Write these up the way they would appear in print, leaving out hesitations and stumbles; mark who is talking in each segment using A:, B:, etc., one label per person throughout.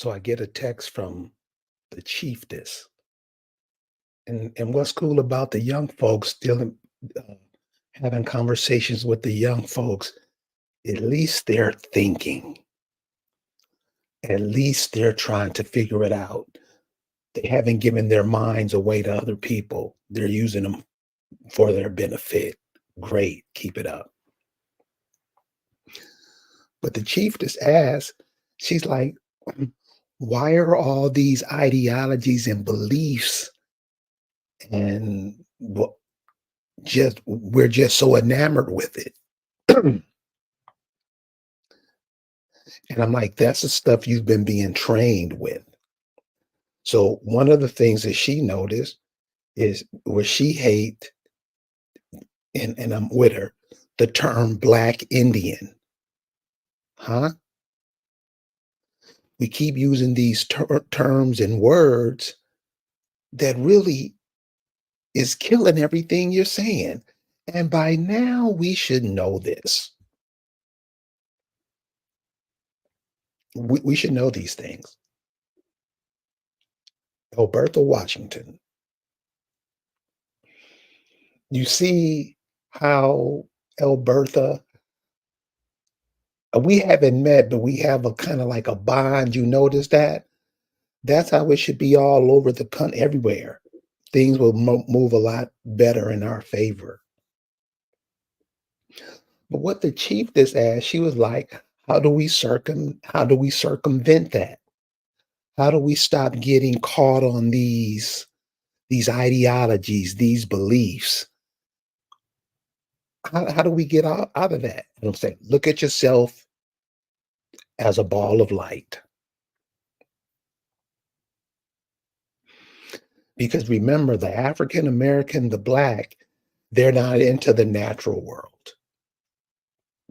A: So I get a text from the chiefess. And what's cool about the young folks still uh, having conversations with the young folks, at least they're thinking. At least they're trying to figure it out. They haven't given their minds away to other people. They're using them for their benefit. Great, keep it up. But the chiefess asked, she's like, why are all these ideologies and beliefs and just we're just so enamored with it? And I'm like, that's the stuff you've been being trained with. So one of the things that she noticed is where she hate, and I'm with her, the term Black Indian. Huh? We keep using these terms and words that really is killing everything you're saying. And by now, we should know this. We should know these things. Alberta, Washington. You see how Alberta, we haven't met, but we have a kind of like a bond. You notice that? That's how it should be all over the country, everywhere. Things will move a lot better in our favor. But what the chiefess asked, she was like, how do we circumvent that? How do we stop getting caught on these ideologies, these beliefs? How do we get out of that? And I'm saying, look at yourself as a ball of light. Because remember, the African American, the Black, they're not into the natural world.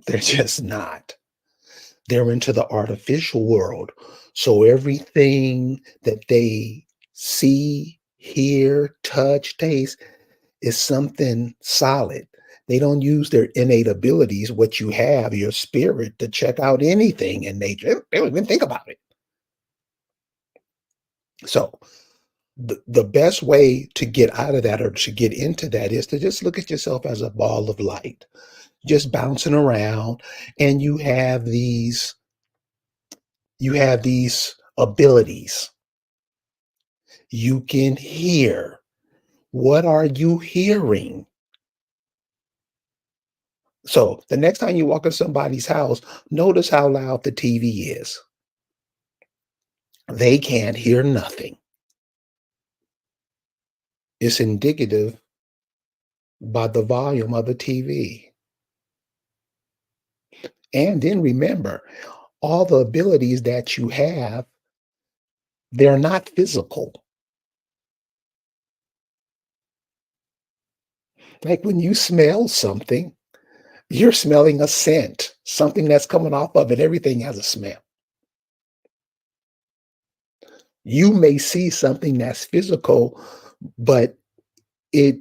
A: They're just not. They're into the artificial world. So everything that they see, hear, touch, taste is something solid. They don't use their innate abilities, what you have, your spirit, to check out anything in nature. They don't even think about it. So the best way to get out of that or to get into that is to just look at yourself as a ball of light, just bouncing around, and you have these abilities. You can hear. What are you hearing? So the next time you walk in somebody's house, notice how loud the TV is. They can't hear nothing. It's indicative by the volume of the TV. And then remember, all the abilities that you have, they're not physical. Like when you smell something, you're smelling a scent, something that's coming off of it. Everything has a smell. You may see something that's physical, but it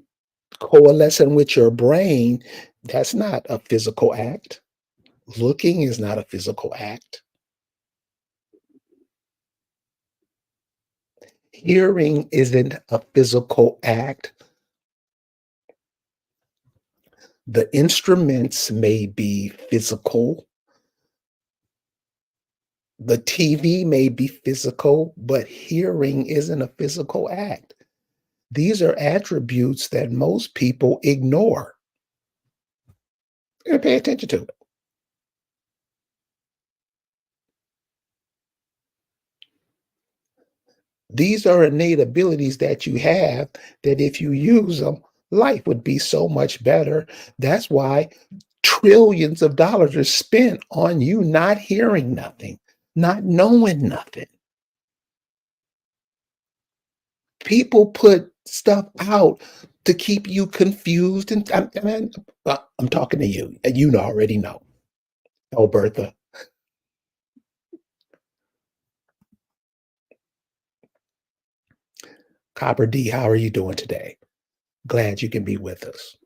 A: coalescing with your brain, that's not a physical act. Looking is not a physical act. Hearing isn't a physical act. The instruments may be physical. The TV may be physical, but hearing isn't a physical act. These are attributes that most people ignore. And pay attention to it. These are innate abilities that you have that if you use them, life would be so much better. That's why trillions of dollars are spent on you not hearing nothing, not knowing nothing. People put stuff out to keep you confused. And I'm talking to you, and you already know. Oh, Bertha, Copper D, how are you doing today? Glad you can be with us.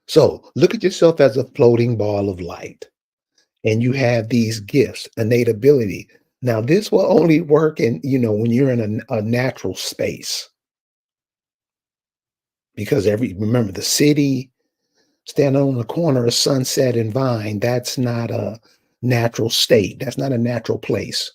A: So look at yourself as a floating ball of light. and you have these gifts, innate ability. Now, this will only work in, when you're in a natural space, because remember, the city, standing on the corner of Sunset and Vine, that's not a natural state. That's not a natural place.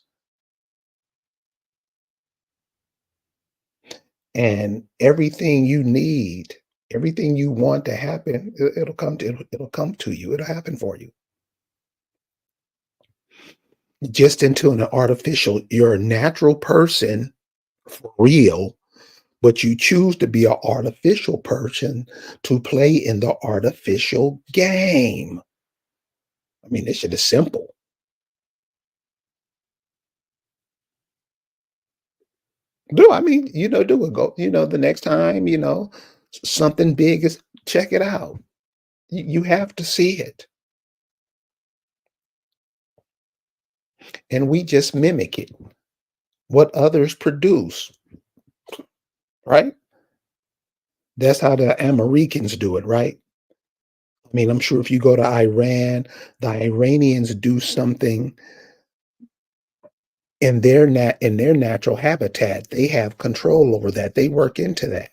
A: And everything you need, everything you want to happen, it'll come to you. It'll happen for you. Just into an artificial, you're a natural person for real, but you choose to be an artificial person to play in the artificial game. I mean, this shit is simple. Do it. Go, the next time, something big is, check it out. You have to see it. And we just mimic it, what others produce, right? That's how the Americans do it, right? I mean, I'm sure if you go to Iran, the Iranians do something in their natural habitat. They have control over that. They work into that.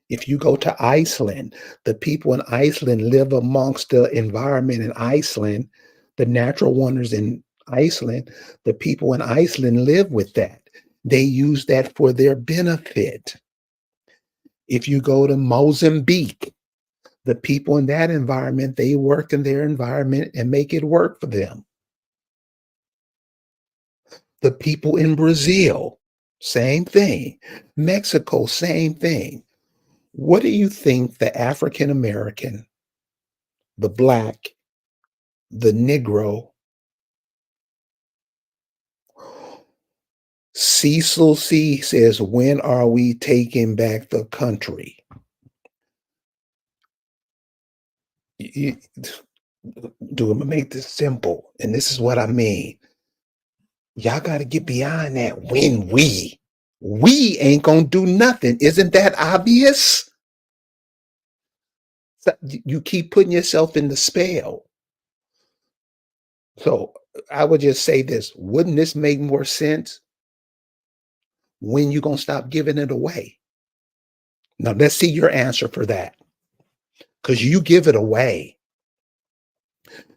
A: If you go to Iceland, the people in Iceland live amongst the environment in Iceland, the natural wonders in Iceland. The people in Iceland live with that. They use that for their benefit. If you go to Mozambique, the people in that environment, they work in their environment and make it work for them. The people in Brazil, same thing. Mexico, same thing. What do you think the African American, the Black, the Negro, Cecil C says, when are we taking back the country? You, do I'm gonna make this simple, and this is what I mean. Y'all got to get beyond that. When we ain't gonna do nothing. Isn't that obvious? You keep putting yourself in the spell. So I would just say this: wouldn't this make more sense? When you gonna stop giving it away? Now let's see your answer for that, because you give it away.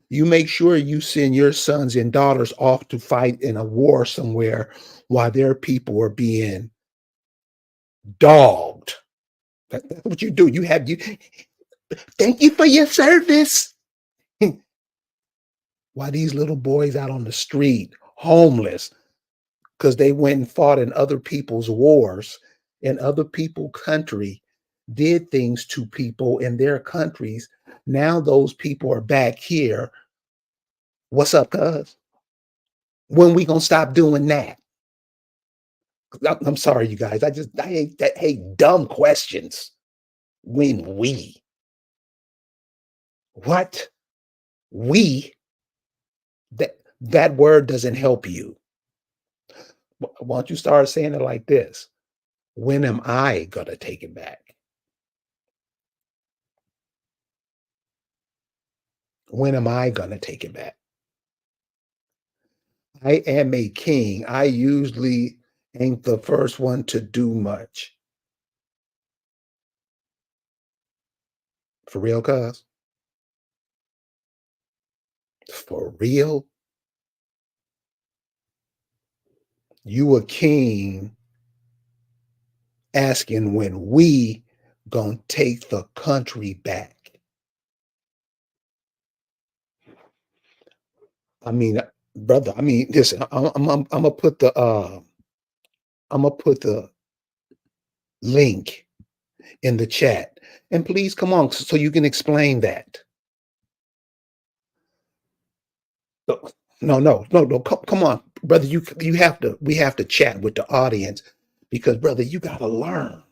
A: You make sure you send your sons and daughters off to fight in a war somewhere while their people are being dogged. That's what you do. You thank you for your service. While these little boys out on the street, homeless, because they went and fought in other people's wars in other people's country, did things to people in their countries. Now those people are back here. What's up, cuz? When we gonna stop doing that? I'm sorry, you guys. I hate dumb questions. When what we that word doesn't help you. Why don't you start saying it like this? When am I gonna take it back? When am I gonna take it back? I am a king. I usually ain't the first one to do much. For real, cuz? For real? You a king asking when we gonna take the country back. I mean, brother. I mean, listen. I'm gonna put the link in the chat, and please come on so you can explain that. No. Come on, brother. You have to. We have to chat with the audience because, brother, you gotta learn.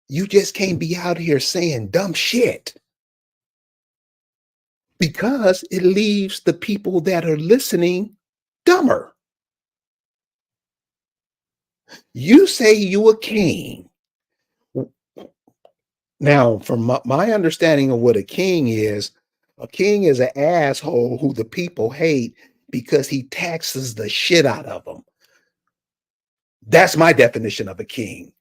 A: You just can't be out here saying dumb shit because it leaves the people that are listening dumber. You say you a king. Now, from my understanding of what a king is, A king is an asshole who the people hate because he taxes the shit out of them. That's my definition of a king.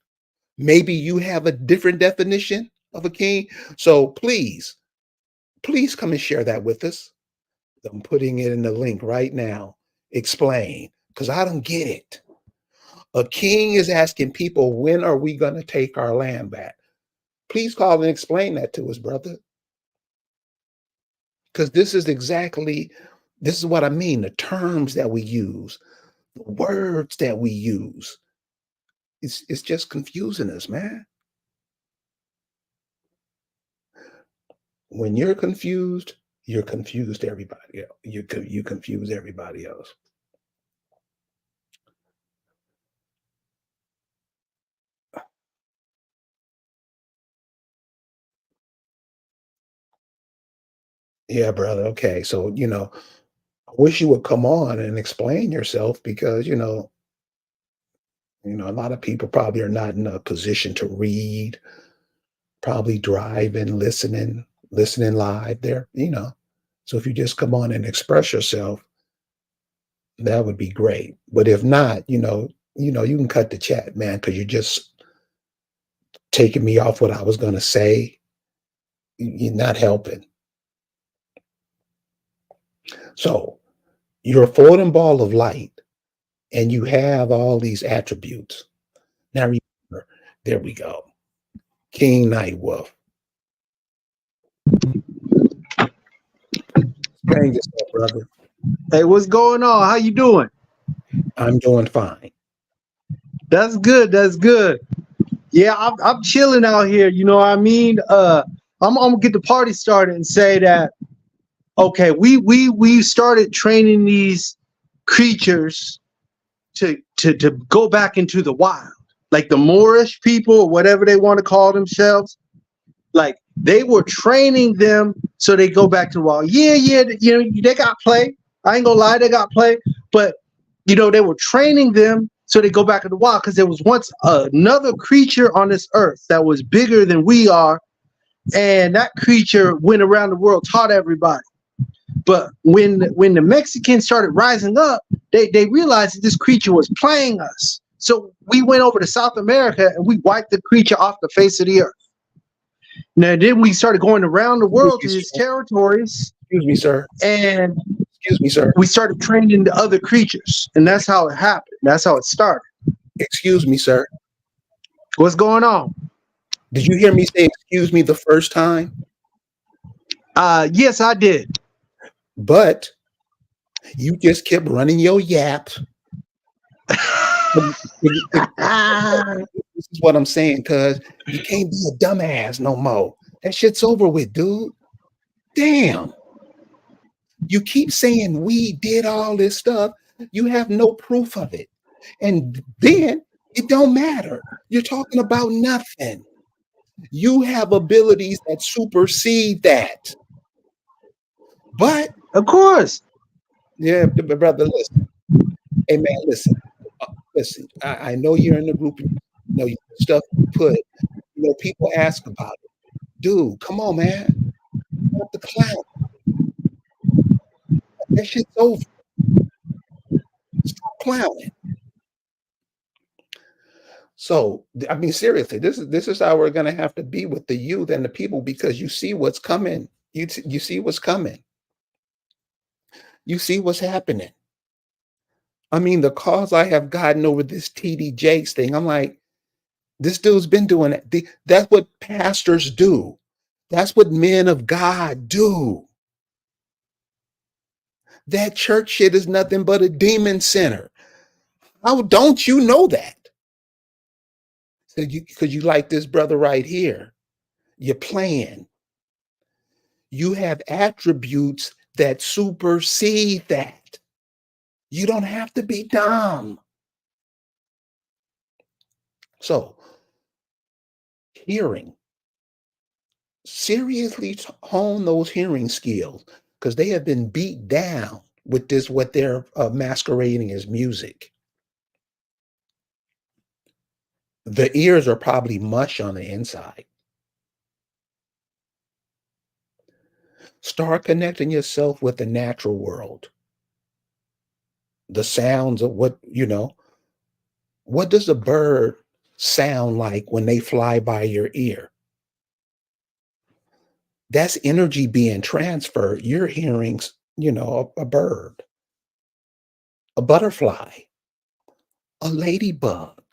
A: Maybe you have a different definition of a king. So please come and share that with us. I'm putting it in the link right now. Explain, because I don't get it. A king is asking people, when are we going to take our land back? Please call and explain that to us, brother. Because this is what I mean. The terms that we use, the words that we use, it's just confusing us, man. When you're confused everybody else. You confuse everybody else. Yeah, brother. Okay. So, I wish you would come on and explain yourself because, a lot of people probably are not in a position to read, probably driving, listening live there, So if you just come on and express yourself, that would be great. But if not, you can cut the chat, man, because you're just taking me off what I was going to say. You're not helping. So you're a floating ball of light and you have all these attributes. Now remember, there we go. King Nightwolf. Explain yourself, brother.
B: Hey, what's going on? How you doing?
A: I'm doing fine.
B: That's good. That's good. Yeah, I'm chilling out here. You know what I mean? I'm gonna get the party started and say that okay, we started training these creatures to go back into the wild, like the Moorish people or whatever they want to call themselves. Like they were training them so they go back to the wild. Yeah, yeah, they got play. I ain't gonna lie, they got play, but they were training them so they go back to the wild because there was once another creature on this earth that was bigger than we are, and that creature went around the world, taught everybody. But when the Mexicans started rising up, they realized that this creature was playing us. So we went over to South America and we wiped the creature off the face of the earth. Now then we started going around the world to these territories.
A: Excuse me, sir.
B: And
A: Excuse me, sir.
B: we started training the other creatures, and that's how it happened. That's how it started.
A: Excuse me, sir.
B: What's going on?
A: Did you hear me say excuse me the first time?
B: Yes, I did.
A: But you just kept running your yaps. This is what I'm saying, because you can't be a dumbass no more. That shit's over with, dude. Damn. You keep saying we did all this stuff. You have no proof of it. And then it don't matter. You're talking about nothing. You have abilities that supersede that. But
B: Of course.
A: yeah, brother, listen. Hey man, listen. Listen. I know you're in the group. Your stuff you put. People ask about it. Dude, come on, man. Stop the clown. That shit's over. Stop clowning. So, I mean, seriously, this is how we're going to have to be with the youth and the people, because you see what's coming. You see what's coming. You see what's happening. I mean, the calls I have gotten over this TD Jakes thing, I'm like, this dude's been doing it. That's what pastors do. That's what men of God do. That church shit is nothing but a demon center. How don't you know that? So because you like this brother right here. You're playing. You have attributes that supersede that. You don't have to be dumb. So, hearing, seriously hone those hearing skills, because they have been beat down with this, what they're masquerading as music. The ears are probably mush on the inside. Start connecting yourself with the natural world, the sounds of what does a bird sound like when they fly by your ear? That's energy being transferred. You're hearing, a bird, a butterfly, a ladybug.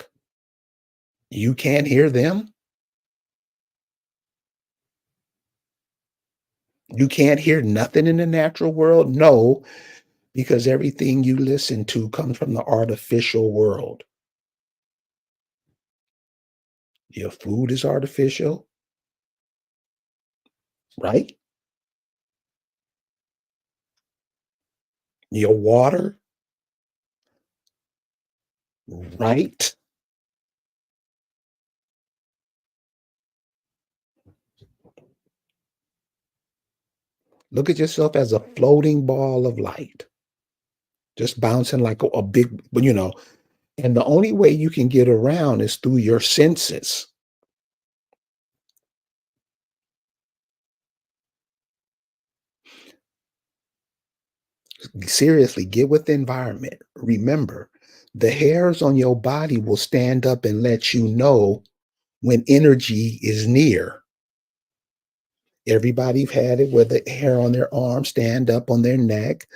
A: You can't hear them. You can't hear nothing in the natural world. No, because everything you listen to comes from the artificial world. Your food is artificial, right? Your water, right? Look at yourself as a floating ball of light, just bouncing like a big, and the only way you can get around is through your senses. Seriously, get with the environment. Remember, the hairs on your body will stand up and let you know when energy is near. Everybody's had it where the hair on their arm stand up on their neck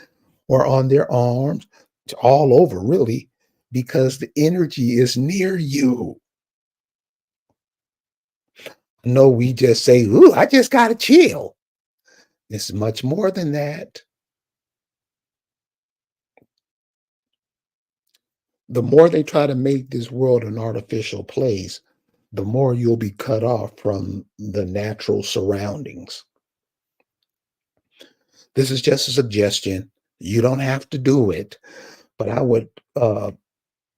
A: or on their arms, it's all over really, because the energy is near you. No, we just say, "Ooh, I just gotta chill." It's much more than that. The more they try to make this world an artificial place, the more you'll be cut off from the natural surroundings. This is just a suggestion. You don't have to do it, but I would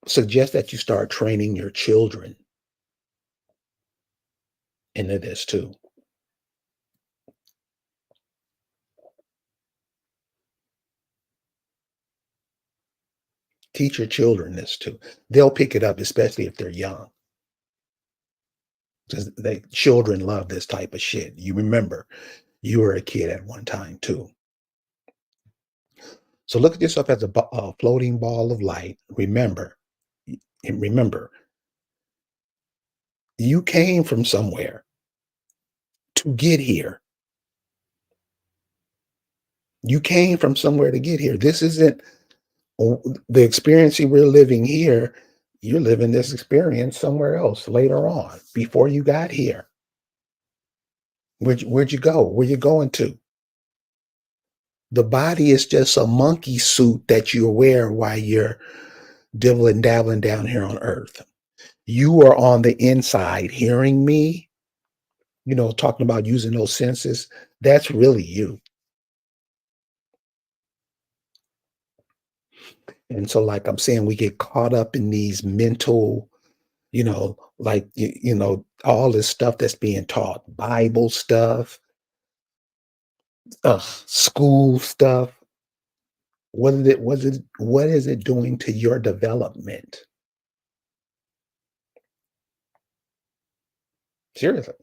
A: suggest that you start training your children into this too. Teach your children this too. They'll pick it up, especially if they're young. Because they children love this type of shit. You remember you were a kid at one time too. So look at yourself as a floating ball of light. Remember, you came from somewhere to get here. You came from somewhere to get here. This isn't the experience we're living here. You're living this experience somewhere else later on before you got here. Where'd you go? Where you going to? The body is just a monkey suit that you wear while you're dibbling dabbling down here on earth. You are on the inside hearing me, talking about using those senses. That's really you. And so, like I'm saying, we get caught up in these mental, like, all this stuff that's being taught, Bible stuff, school stuff. What is it doing to your development? Seriously.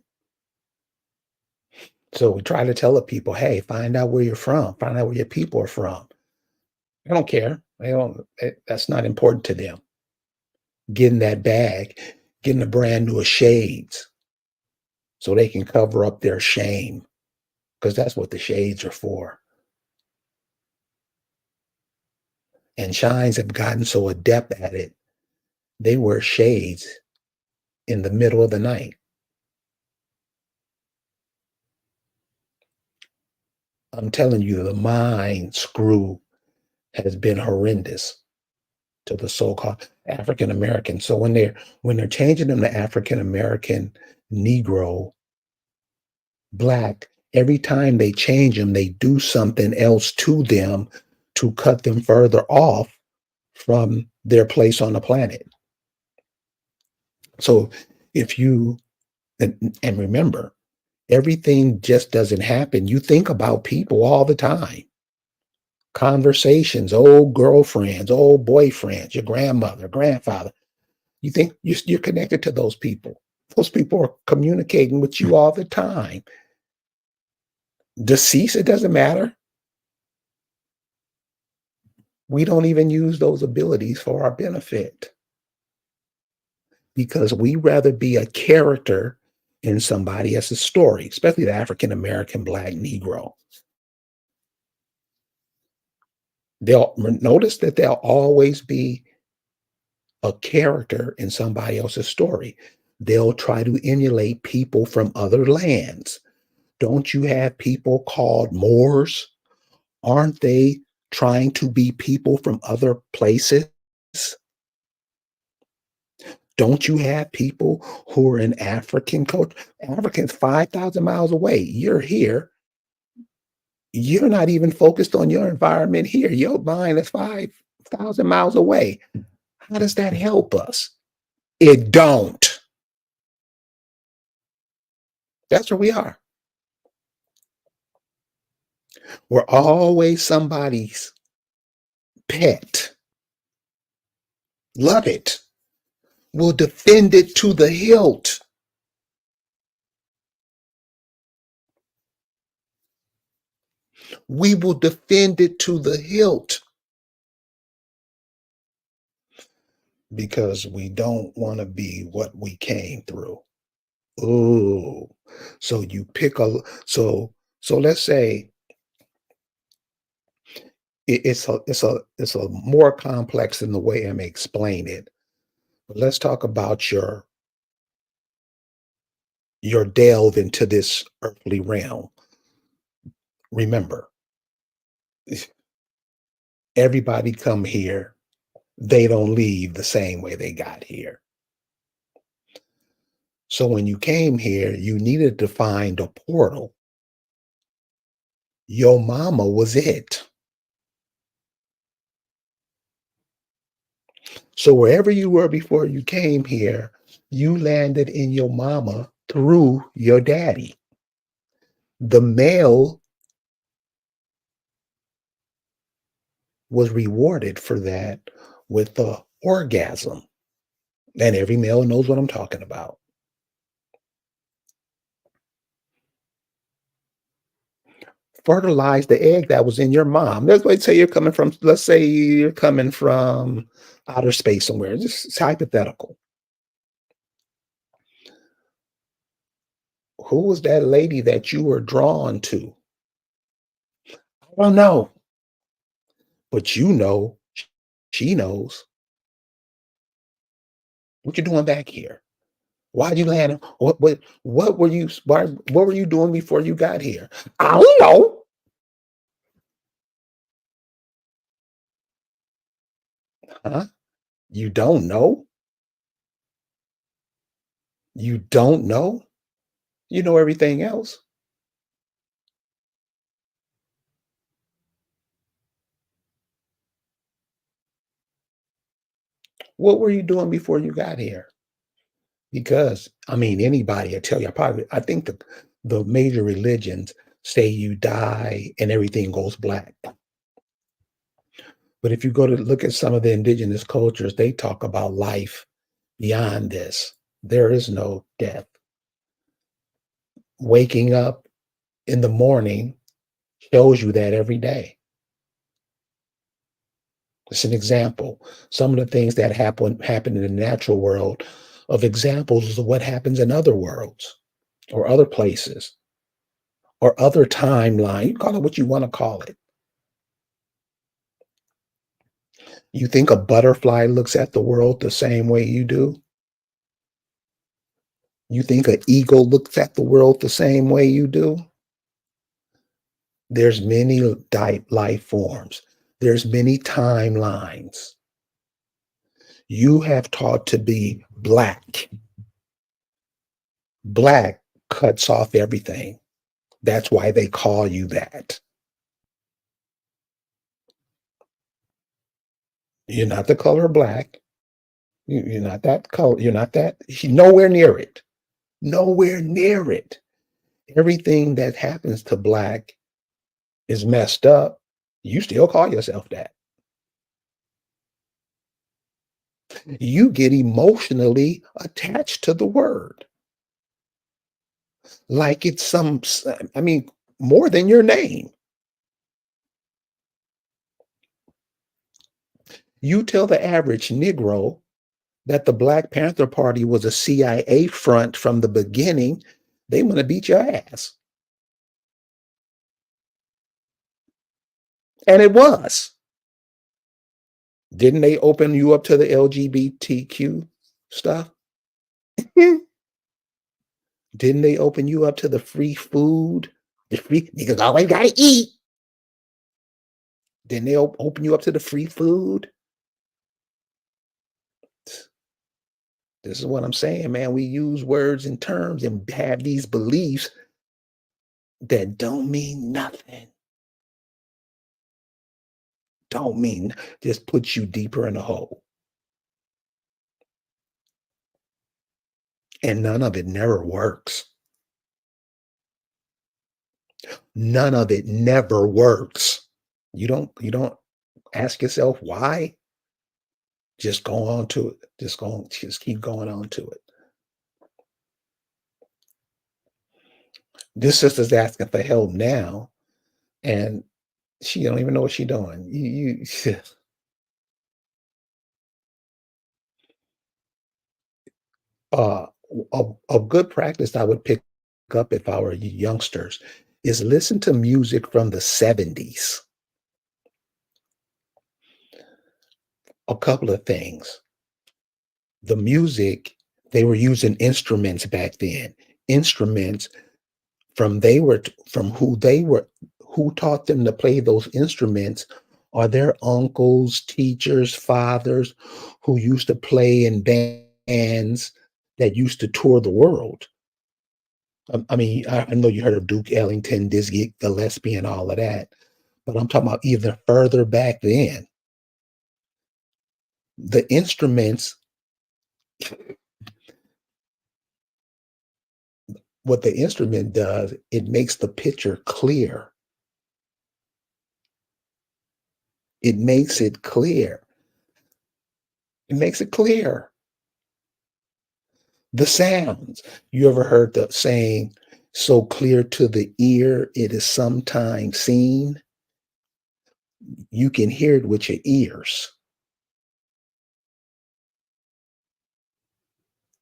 A: So we try to tell the people, hey, find out where you're from, find out where your people are from. I don't care. That's not important to them. Getting that bag, getting a brand new shades so they can cover up their shame, because that's what the shades are for. And shines have gotten so adept at it, they wear shades in the middle of the night. I'm telling you, the mind screw has been horrendous to the so-called African American. So when they're changing them to African American, Negro, Black, every time they change them, they do something else to them to cut them further off from their place on the planet. So if you and remember, everything just doesn't happen. You think about people all the time. Conversations, old girlfriends, old boyfriends, your grandmother, grandfather. You think you're connected to those people. Those people are communicating with you all the time. Deceased, it doesn't matter. We don't even use those abilities for our benefit because we rather be a character in somebody else's story, especially the African American Black Negro. They'll notice that they'll always be a character in somebody else's story. They'll try to emulate people from other lands. Don't you have people called Moors? Aren't they trying to be people from other places? Don't you have people who are in African culture? Africans 5,000 miles away. You're here. You're not even focused on your environment here. Your mind is 5,000 miles away. How does that help us? It don't. That's where we are. We're always somebody's pet. Love it. We'll defend it to the hilt. We will defend it to the hilt because we don't want to be what we came through. Oh, so you pick a so let's say it's a more complex in the way I may explain it. But let's talk about your delve into this earthly realm. Remember, everybody come here, they don't leave the same way they got here. So when you came here, you needed to find a portal. Your mama was it. So wherever you were before you came here, you landed in your mama through your daddy. The male was rewarded for that with the orgasm. And every male knows what I'm talking about. Fertilize the egg that was in your mom. Let's say you're coming from, let's say you're coming from outer space somewhere. Just it's hypothetical. Who was that lady that you were drawn to? I don't know, but you know, she knows. What you doing back here? Why'd you land? What were you doing before you got here? I don't know. Huh? You don't know? You don't know? You know everything else. What were you doing before you got here? Because I mean, anybody I tell you, I think the major religions say you die and everything goes black. But if you go to look at some of the indigenous cultures, they talk about life beyond this. There is no death. Waking up in the morning shows you that every day. It's an example. Some of the things that happen in the natural world of examples of what happens in other worlds or other places or other timeline. You call it what you want to call it. You think a butterfly looks at the world the same way you do? You think an eagle looks at the world the same way you do? There's many life forms. There's many timelines. You have taught to be black. Black cuts off everything. That's why they call you that. You're not the color black. You're not that color. You're not that. Nowhere near it. Nowhere near it. Everything that happens to black is messed up. You still call yourself that. You get emotionally attached to the word. Like it's some, I mean, more than your name. You tell the average Negro that the Black Panther Party was a CIA front from the beginning, they want to beat your ass. And it was. Didn't they open you up to the LGBTQ stuff? Didn't they open you up to the free food? The free niggas always gotta eat. Didn't they open you up to the free food? This is what I'm saying, man. We use words and terms and have these beliefs that don't mean nothing. Don't mean, just puts you deeper in a hole. And none of it never works. None of it never works. You don't ask yourself why. Just go on to it. Just keep going on to it. This sister's asking for help now, and she don't even know what she's doing. You uh, a good practice I would pick up if I were youngsters is listen to music from the 70s. A couple of things. The music, they were using instruments back then. Instruments from who taught them to play those instruments are their uncles, teachers, fathers who used to play in bands that used to tour the world. I mean, I know you heard of Duke Ellington, Dizzy Gillespie, and all of that, but I'm talking about even further back then. The instruments, what the instrument does, it makes the picture clear. It makes it clear. It makes it clear. The sounds. You ever heard the saying, so clear to the ear, it is sometimes seen? You can hear it with your ears.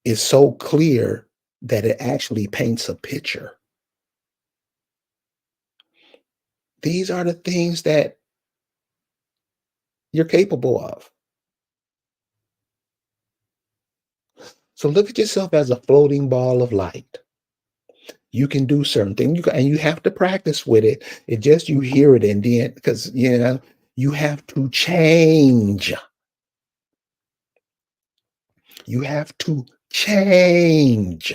A: It's so clear that it actually paints a picture. These are the things that you're capable of. So look at yourself as a floating ball of light. You can do certain things, and you have to practice with it. It just you hear it, and then because you have to change. You have to change.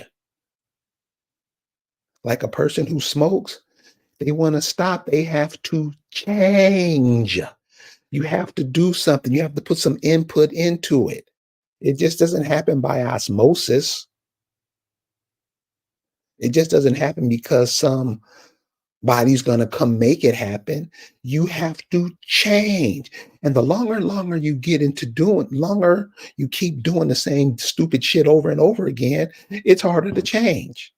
A: Like a person who smokes, they want to stop. They have to change. You have to do something. You have to put some input into it. It just doesn't happen by osmosis. It just doesn't happen because somebody's going to come make it happen. You have to change. And the longer you get into doing, longer you keep doing the same stupid shit over and over again, it's harder to change.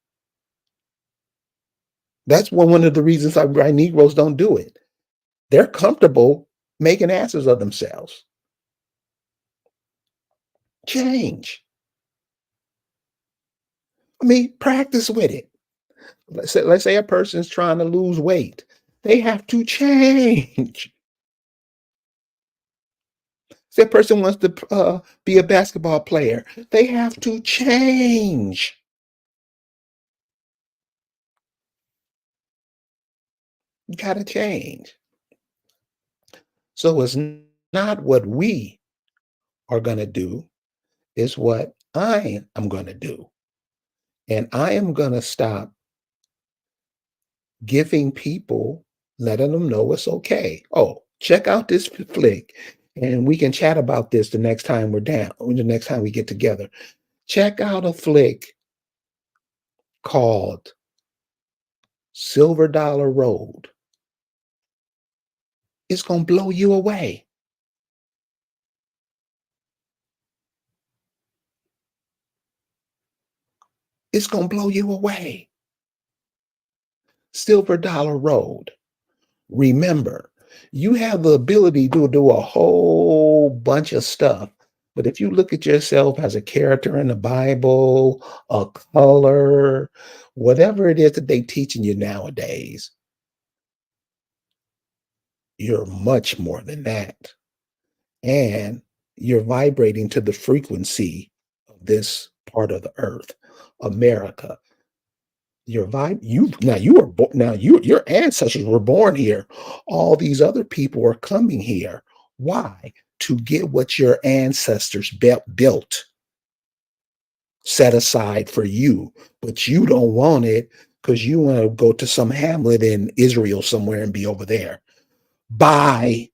A: That's one of the reasons why Negroes don't do it. They're comfortable making asses of themselves. Change. I mean, practice with it. Let's say a person's trying to lose weight. They have to change. Say a person wants to be a basketball player. They have to change. You got to change. So it's not what we are going to do, it's what I am going to do. And I am going to stop giving people, letting them know it's okay. Oh, check out this flick. And we can chat about this the next time we're down, or the next time we get together. Check out a flick called Silver Dollar Road. It's going to blow you away. It's going to blow you away. Silver Dollar Road. Remember, you have the ability to do a whole bunch of stuff. But if you look at yourself as a character in the Bible, a color, whatever it is that they teaching you nowadays, you're much more than that. And you're vibrating to the frequency of this part of the earth, America. Your vibe, you now you were now your ancestors were born here. All these other people are coming here. Why? To get what your ancestors built, set aside for you, but you don't want it because you want to go to some hamlet in Israel somewhere and be over there. Bye.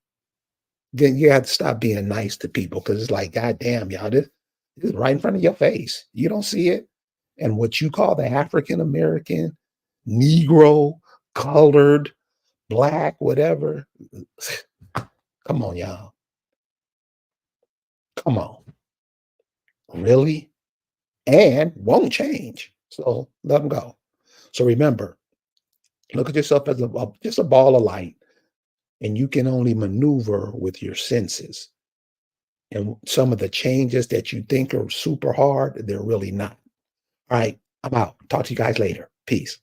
A: Then you have to stop being nice to people because it's like, God damn, y'all, this is right in front of your face. You don't see it. And what you call the African American, Negro, colored, black, whatever. Come on, y'all. Come on. Really? And won't change. So let them go. So remember, look at yourself as just a ball of light, and you can only maneuver with your senses. And some of the changes that you think are super hard, they're really not. All right, I'm out. Talk to you guys later. Peace.